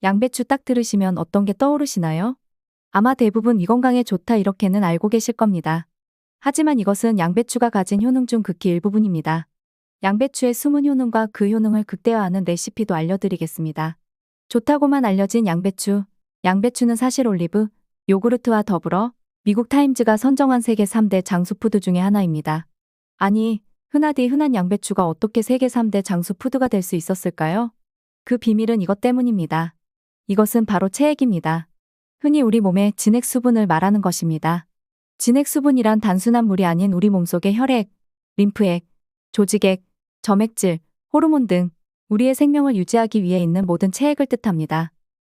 양배추 딱 들으시면 어떤 게 떠오르시나요? 아마 대부분 위 건강에 좋다 이렇게는 알고 계실 겁니다. 하지만 이것은 양배추가 가진 효능 중 극히 일부분입니다. 양배추의 숨은 효능과 그 효능을 극대화하는 레시피도 알려드리겠습니다. 좋다고만 알려진 양배추. 양배추는 사실 올리브, 요구르트와 더불어 미국 타임즈가 선정한 세계 3대 장수푸드 중에 하나입니다. 아니, 흔하디 흔한 양배추가 어떻게 세계 3대 장수푸드가 될 수 있었을까요? 그 비밀은 이것 때문입니다. 이것은 바로 체액입니다. 흔히 우리 몸의 진액 수분을 말하는 것입니다. 진액 수분이란 단순한 물이 아닌 우리 몸속의 혈액, 림프액, 조직액, 점액질, 호르몬 등 우리의 생명을 유지하기 위해 있는 모든 체액을 뜻합니다.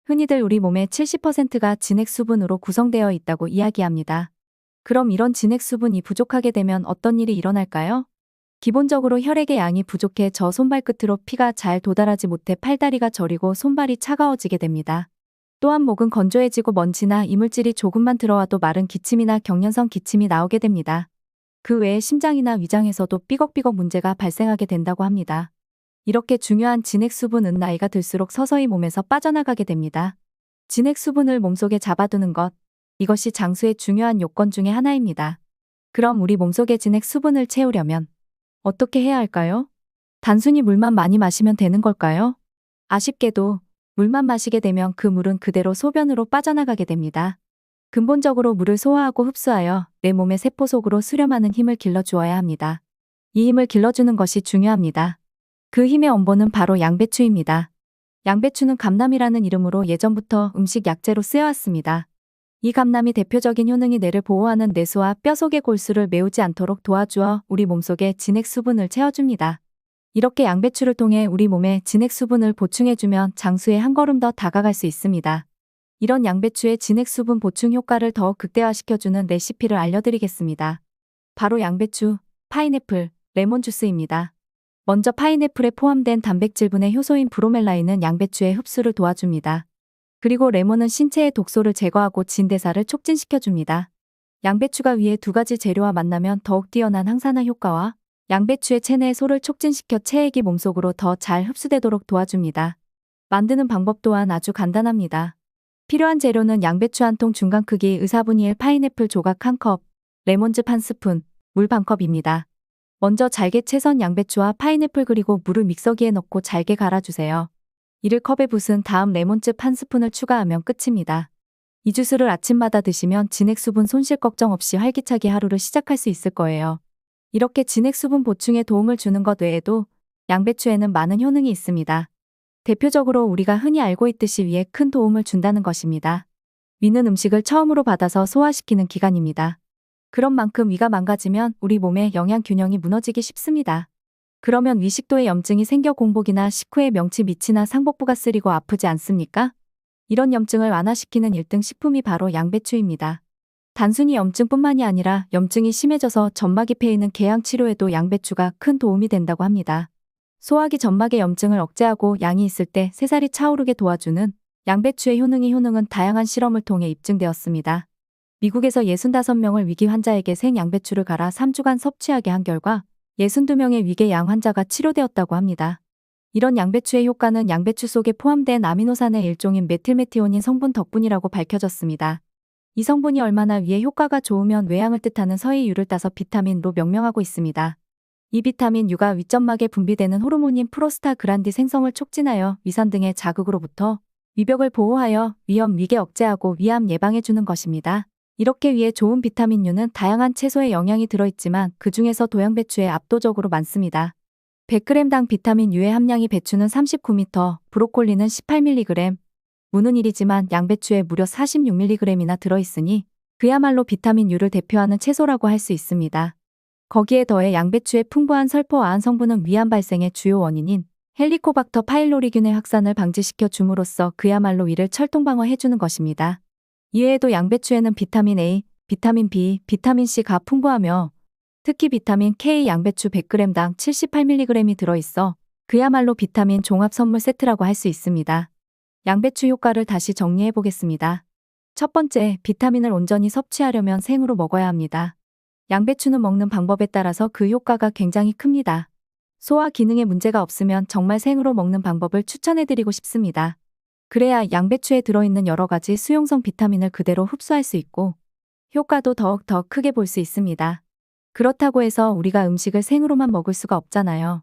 흔히들 우리 몸의 70%가 진액 수분으로 구성되어 있다고 이야기합니다. 그럼 이런 진액 수분이 부족하게 되면 어떤 일이 일어날까요? 기본적으로 혈액의 양이 부족해 저 손발끝으로 피가 잘 도달하지 못해 팔다리가 저리고 손발이 차가워지게 됩니다. 또한 목은 건조해지고 먼지나 이물질이 조금만 들어와도 마른 기침이나 경련성 기침이 나오게 됩니다. 그 외에 심장이나 위장에서도 삐걱삐걱 문제가 발생하게 된다고 합니다. 이렇게 중요한 진액 수분은 나이가 들수록 서서히 몸에서 빠져나가게 됩니다. 진액 수분을 몸속에 잡아두는 것, 이것이 장수의 중요한 요건 중에 하나입니다. 그럼 우리 몸속의 진액 수분을 채우려면 어떻게 해야 할까요? 단순히 물만 많이 마시면 되는 걸까요? 아쉽게도 물만 마시게 되면 그 물은 그대로 소변으로 빠져나가게 됩니다. 근본적으로 물을 소화하고 흡수하여 내 몸의 세포 속으로 수렴하는 힘을 길러주어야 합니다. 이 힘을 길러주는 것이 중요합니다. 그 힘의 원본은 바로 양배추입니다. 양배추는 감남이라는 이름으로 예전부터 음식 약재로 쓰여왔습니다. 이 감남이 대표적인 효능이 뇌를 보호하는 뇌수와 뼈 속의 골수를 메우지 않도록 도와주어 우리 몸속에 진액 수분을 채워줍니다. 이렇게 양배추를 통해 우리 몸에 진액 수분을 보충해주면 장수에 한 걸음 더 다가갈 수 있습니다. 이런 양배추의 진액 수분 보충 효과를 더욱 극대화시켜주는 레시피를 알려드리겠습니다. 바로 양배추, 파인애플, 레몬 주스입니다. 먼저 파인애플에 포함된 단백질분의 효소인 브로멜라인은 양배추의 흡수를 도와줍니다. 그리고 레몬은 신체의 독소를 제거하고 진대사를 촉진시켜줍니다. 양배추가 위에 두 가지 재료와 만나면 더욱 뛰어난 항산화 효과와 양배추의 체내 소를 촉진시켜 체액이 몸속으로 더 잘 흡수되도록 도와줍니다. 만드는 방법 또한 아주 간단합니다. 필요한 재료는 양배추 한 통 중간 크기 의사분이엘 파인애플 조각 1컵, 레몬즙 1스푼, 물 반컵입니다. 먼저 잘게 채선 양배추와 파인애플 그리고 물을 믹서기에 넣고 잘게 갈아주세요. 이를 컵에 붓은 다음 레몬즙 1스푼을 추가하면 끝입니다. 이 주스를 아침마다 드시면 진액 수분 손실 걱정 없이 활기차게 하루를 시작할 수 있을 거예요. 이렇게 진액 수분 보충에 도움을 주는 것 외에도 양배추에는 많은 효능이 있습니다. 대표적으로 우리가 흔히 알고 있듯이 위에 큰 도움을 준다는 것입니다. 위는 음식을 처음으로 받아서 소화시키는 기관입니다. 그런 만큼 위가 망가지면 우리 몸의 영양 균형이 무너지기 쉽습니다. 그러면 위식도에 염증이 생겨 공복이나 식후에 명치 밑이나 상복부가 쓰리고 아프지 않습니까? 이런 염증을 완화시키는 1등 식품이 바로 양배추입니다. 단순히 염증뿐만이 아니라 염증이 심해져서 점막이 패이는 궤양 치료에도 양배추가 큰 도움이 된다고 합니다. 소화기 점막의 염증을 억제하고 양이 있을 때 새살이 차오르게 도와주는 양배추의 효능은 다양한 실험을 통해 입증되었습니다. 미국에서 65명을 위기 환자에게 생 양배추를 갈아 3주간 섭취하게 한 결과 62명의 위궤양 환자가 치료되었다고 합니다. 이런 양배추의 효과는 양배추 속에 포함된 아미노산의 일종인 메틸메티오닌 성분 덕분이라고 밝혀졌습니다. 이 성분이 얼마나 위에 효과가 좋으면 외양을 뜻하는 서해유를 따서 비타민로 명명하고 있습니다. 이 비타민 U가 위점막에 분비되는 호르몬인 프로스타그란디 생성을 촉진하여 위산 등의 자극으로부터 위벽을 보호하여 위염, 위궤 억제하고 위암 예방해주는 것입니다. 이렇게 위에 좋은 비타민 U는 다양한 채소에 영양이 들어있지만 그 중에서 도양배추에 압도적으로 많습니다. 100g당 비타민 U의 함량이 배추는 39m, 브로콜리는 18mg, 무는 1이지만 양배추에 무려 46mg이나 들어있으니 그야말로 비타민 U를 대표하는 채소라고 할 수 있습니다. 거기에 더해 양배추의 풍부한 설포아한 성분은 위암 발생의 주요 원인인 헬리코박터 파일로리균의 확산을 방지시켜 줌으로써 그야말로 위를 철통방어해주는 것입니다. 이외에도 양배추에는 비타민 A, 비타민 B, 비타민 C가 풍부하며 특히 비타민 K 양배추 100g당 78mg이 들어있어 그야말로 비타민 종합 선물 세트라고 할 수 있습니다. 양배추 효과를 다시 정리해 보겠습니다. 첫 번째, 비타민을 온전히 섭취하려면 생으로 먹어야 합니다. 양배추는 먹는 방법에 따라서 그 효과가 굉장히 큽니다. 소화 기능에 문제가 없으면 정말 생으로 먹는 방법을 추천해드리고 싶습니다. 그래야 양배추에 들어있는 여러 가지 수용성 비타민을 그대로 흡수할 수 있고 효과도 더욱 더 크게 볼 수 있습니다. 그렇다고 해서 우리가 음식을 생으로만 먹을 수가 없잖아요.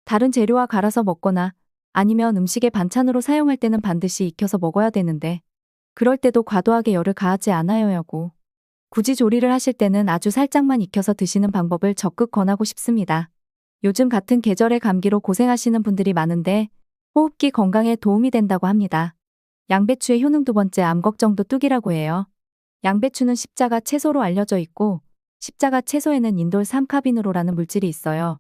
다른 재료와 갈아서 먹거나 아니면 음식의 반찬으로 사용할 때는 반드시 익혀서 먹어야 되는데 그럴 때도 과도하게 열을 가하지 않아야 하고 굳이 조리를 하실 때는 아주 살짝만 익혀서 드시는 방법을 적극 권하고 싶습니다. 요즘 같은 계절의 감기로 고생하시는 분들이 많은데 호흡기 건강에 도움이 된다고 합니다. 양배추의 효능 두 번째, 암 걱정도 뚝이라고 해요. 양배추는 십자가 채소로 알려져 있고 십자가 채소에는 인돌 3카비누로라는 물질이 있어요.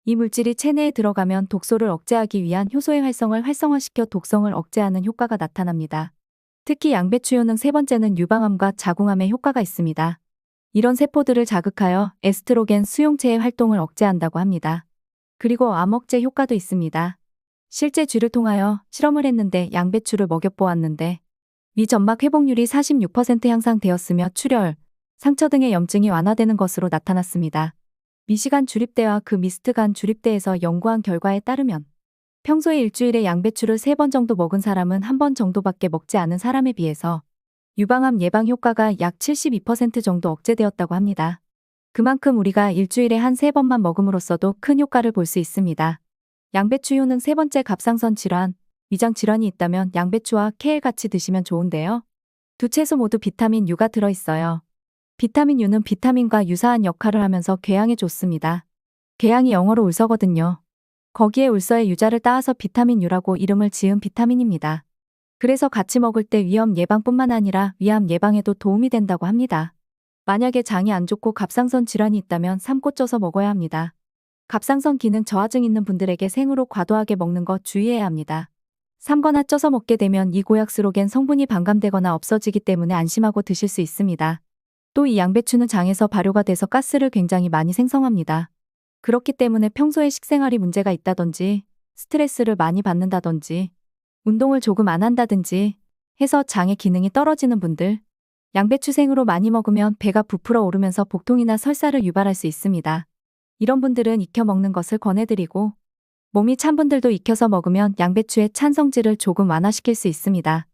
이 물질이 체내에 들어가면 독소를 억제하기 위한 효소의 활성을 활성화시켜 독성을 억제하는 효과가 나타납니다. 특히 양배추 효능 세 번째는 유방암과 자궁암에 효과가 있습니다. 이런 세포들을 자극하여 에스트로겐 수용체의 활동을 억제한다고 합니다. 그리고 암 억제 효과도 있습니다. 실제 쥐를 통하여 실험을 했는데 양배추를 먹여보았는데 위 점막 회복률이 46% 향상되었으며 출혈, 상처 등의 염증이 완화되는 것으로 나타났습니다. 미시간 주립대와 그 미스트간 주립대에서 연구한 결과에 따르면 평소에 일주일에 양배추를 3번 정도 먹은 사람은 1번 정도밖에 먹지 않은 사람에 비해서 유방암 예방 효과가 약 72% 정도 억제되었다고 합니다. 그만큼 우리가 일주일에 한 3번만 먹음으로써도 큰 효과를 볼 수 있습니다. 양배추 효능 세 번째, 갑상선 질환, 위장 질환이 있다면 양배추와 케일 같이 드시면 좋은데요. 두 채소 모두 비타민 U가 들어있어요. 비타민 U는 비타민과 유사한 역할을 하면서 궤양에 좋습니다. 궤양이 영어로 울서거든요. 거기에 울서의 유자를 따와서 비타민 U라고 이름을 지은 비타민입니다. 그래서 같이 먹을 때 위염 예방뿐만 아니라 위암 예방에도 도움이 된다고 합니다. 만약에 장이 안 좋고 갑상선 질환이 있다면 삶고 쪄서 먹어야 합니다. 갑상선 기능 저하증 있는 분들에게 생으로 과도하게 먹는 거 주의해야 합니다. 삶거나 쪄서 먹게 되면 이 고약스로겐 성분이 반감되거나 없어지기 때문에 안심하고 드실 수 있습니다. 또 이 양배추는 장에서 발효가 돼서 가스를 굉장히 많이 생성합니다. 그렇기 때문에 평소에 식생활이 문제가 있다든지 스트레스를 많이 받는다든지 운동을 조금 안 한다든지 해서 장의 기능이 떨어지는 분들, 양배추 생으로 많이 먹으면 배가 부풀어 오르면서 복통이나 설사를 유발할 수 있습니다. 이런 분들은 익혀 먹는 것을 권해드리고 몸이 찬 분들도 익혀서 먹으면 양배추의 찬 성질을 조금 완화시킬 수 있습니다.